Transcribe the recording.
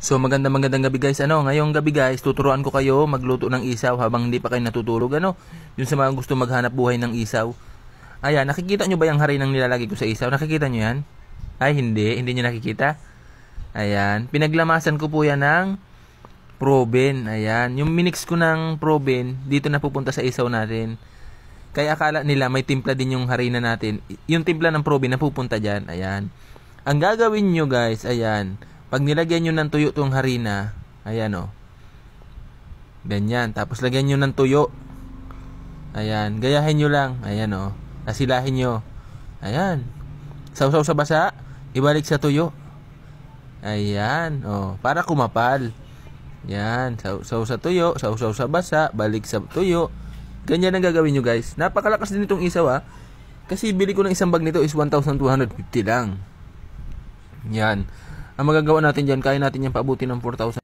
So magandang gabi guys. Ngayong gabi guys, tuturuan ko kayo magluto ng isaw habang hindi pa kayo natutulog. Yung sa mga gusto maghanap buhay ng isaw. Ayan, nakikita nyo ba yung harinang nilalagay ko sa isaw? Nakikita nyo yan? Ay, hindi nyo nakikita. Ayan, pinaglamasan ko po yan ng proben. Ayan, yung minix ko ng proben, dito na pupunta sa isaw natin. Kaya akala nila may timpla din yung harina natin. Yung timpla ng proben na pupunta dyan. Ayan. Ang gagawin nyo guys, ayan. Pag nilagyan nyo ng tuyo itong harina, ayan o. Ganyan. Tapos lagyan nyo ng tuyo. Ayan. Gayahin nyo lang. Ayan o. Nasilahin nyo. Ayan. Sausaw sa basa. Ibalik sa tuyo. Ayan. O. Para kumapal. Ayan. Sausaw sa tuyo. Sausaw sa basa. Balik sa tuyo. Ganyan ang gagawin nyo guys. Napakalakas din itong isaw ha. Kasi bili ko ng isang bag nito is 1,250 lang. Yan. Ang magagawa natin dyan, kaya natin yan paabutin ng 4,000.